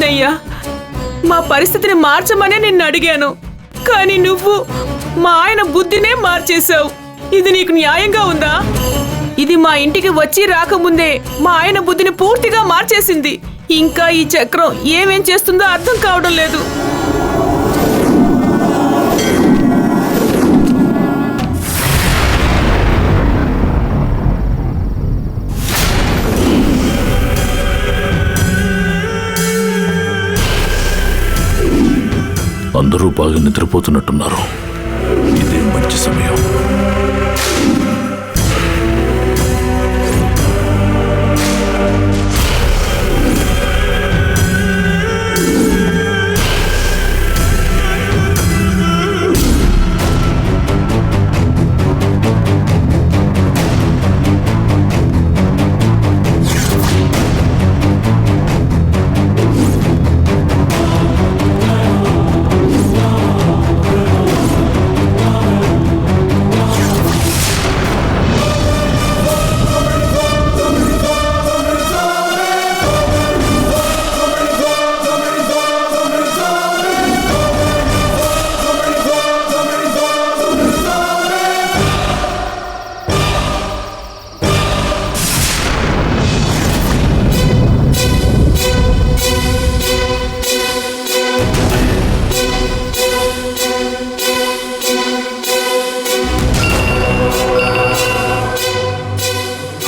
కృష్ణయ్య, మా పరిస్థితిని మార్చమనే నిన్ను అడిగాను, కానీ నువ్వు మా ఆయన బుద్ధినే మార్చేశావు. ఇది నీకు న్యాయంగా ఉందా? ఇది మా ఇంటికి వచ్చి రాకముందే మా ఆయన బుద్ధిని పూర్తిగా మార్చేసింది. ఇంకా ఈ చక్రం ఏమేం చేస్తుందో అర్థం కావడం లేదు. అందరూ బాగా నిద్రపోతున్నట్టున్నారు. ఇదే మంచి సమయం.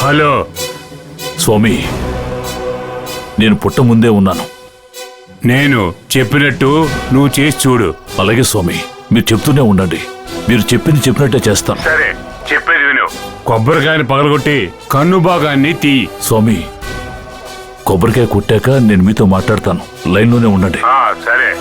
హలో స్వామి, నేను పుట్ట ముందే ఉన్నాను. నేను చెప్పినట్టు నువ్వు చేసి చూడు. అలాగే స్వామి, మీరు చెప్తూనే ఉండండి. మీరు చెప్పినట్టే చేస్తాను. సరే, చెప్పేది విను. కొబ్బరికాయని పగలగొట్టి కన్ను భాగాన్ని తీ. స్వామి, కొబ్బరికాయ కొట్టాక నేను మీతో మాట్లాడతాను. లైన్లోనే ఉండండి. సరే.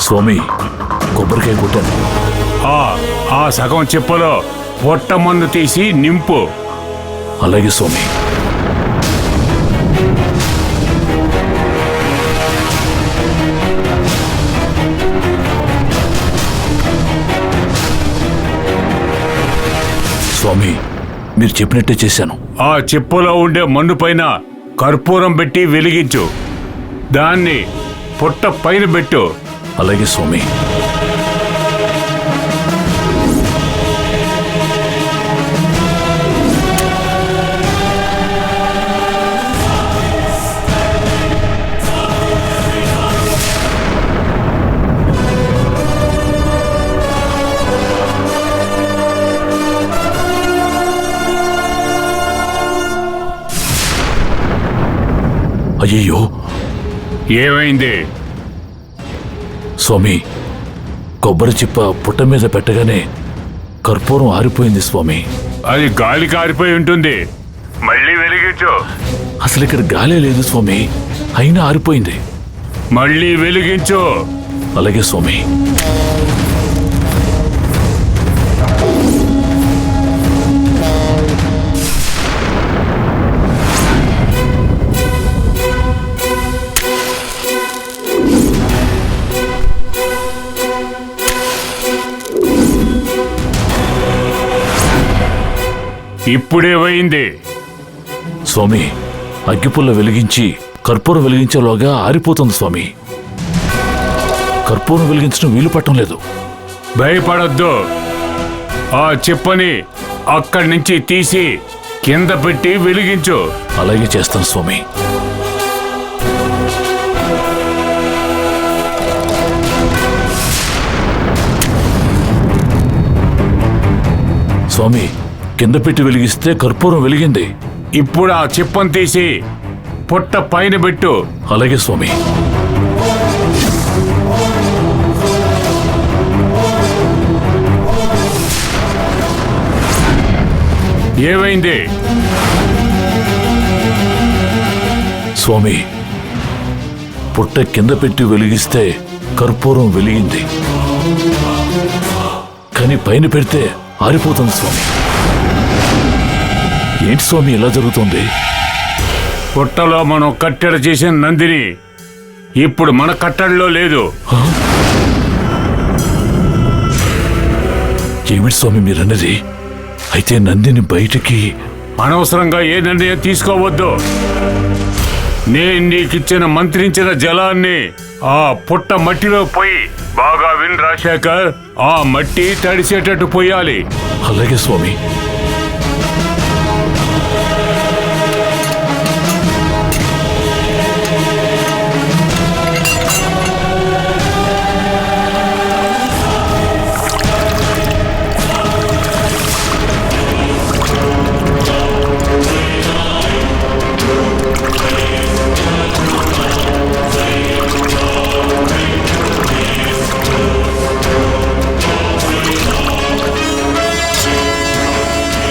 స్వామి, కొబ్బరికాయ కొట్టాను. ఆ సగం చెప్పలో పొట్ట మందు తీసి నింపు. అలాగే స్వామి. స్వామి, మీరు చెప్పినట్టే చేశాను. ఆ చెప్పులో ఉండే మన్ను పైన కర్పూరం పెట్టి వెలిగించు. దాన్ని పొట్ట పైన పెట్టు. అలాగే స్వామి. అయ్యయ్యో, ఏమైంది? స్వామి, కొబ్బరి చిప్ప పుట్ట మీద పెట్టగానే కర్పూరం ఆరిపోయింది స్వామి. అది గాలికి ఆరిపోయి ఉంటుంది. మళ్ళీ వెలిగించు. అసలు ఇక్కడ గాలే లేదు స్వామి, అయినా ఆరిపోయింది. మళ్ళీ వెలిగించు. అలాగే స్వామి. ఇప్పుడేమైంది? స్వామి, అగ్గిపుల్ల వెలిగించి కర్పూరం వెలిగించేలోగా ఆరిపోతుంది స్వామి. కర్పూరం వెలిగించడం వీలు పట్టం లేదు. భయపడొద్దు. ఆ చిప్పని అక్కడి నుంచి తీసి కింద పెట్టి వెలిగించు. అలాగే చేస్తాను స్వామి. స్వామి, కింద పెట్టి వెలిగిస్తే కర్పూరం వెలిగింది. ఇప్పుడు ఆ చిప్పను తీసి పొట్ట పైన పెట్టు. అలాగే స్వామి. ఏమైంది? స్వామి, పుట్ట కింద పెట్టి వెలిగిస్తే కర్పూరం వెలిగింది. కానీ పైన పెడితే ఆరిపోతుంది స్వామి. ఏంటి స్వామి ఇలా జరుగుతుంది? పుట్టలో మనం కట్టెడ చేసిన నందిని ఇప్పుడు మన కట్టడిలో లేదు. ఏమిటి స్వామి మీరన్నది? అయితే నందిని బయటికి? అనవసరంగా ఏ నిర్ణయం తీసుకోవద్దు. నేను నీకిచ్చిన మంత్రించిన జలాన్ని ఆ పుట్ట మట్టిలో పోయి బాగా విని రాజశేఖర్, ఆ మట్టి తడిసేటట్టు పోయాలి. అలాగే స్వామి.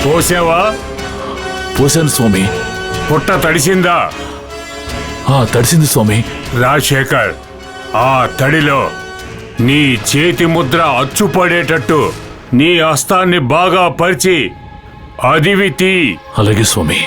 పోసావా? పోసాను స్వామి. పుట్ట తడిసిందా? తడిసింది స్వామి. రాజశేఖర్, ఆ తడిలో నీ చేతి ముద్ర అచ్చుపడేటట్టు నీ హస్తాన్ని బాగా పరిచి అదివితి. అలాగే స్వామి.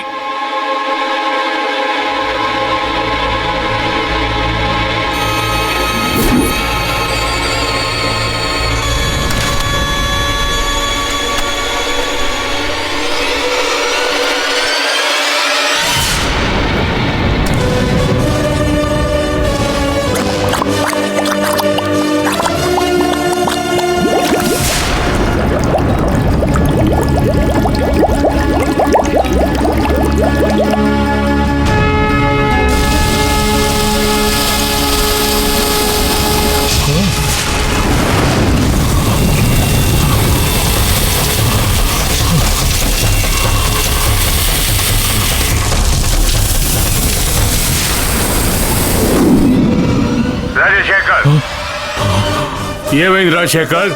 ఏమైంది రాజశేఖర్?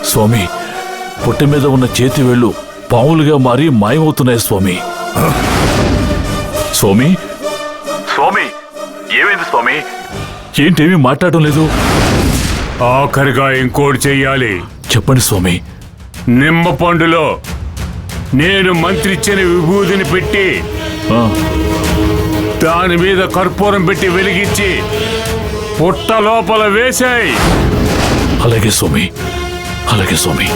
స్వామి, పుట్ట మీద ఉన్న చేతి వేళ్ళు పాములుగా మారి మాయమవుతున్నాయి స్వామి. స్వామి, స్వామి, ఏమైంది స్వామి? ఏంటేమీ మాట్లాడడం లేదు. ఆఖరిగా ఇంకోటి చెయ్యాలి. చెప్పండి స్వామి. నిమ్మ పండులో నేను మంత్రిచ్చిన విభూతిని పెట్టి దాని మీద కర్పూరం పెట్టి వెలిగించి పుట్ట లోపల వేశాయి. అలాగే స్వామి, అలాగే స్వామి.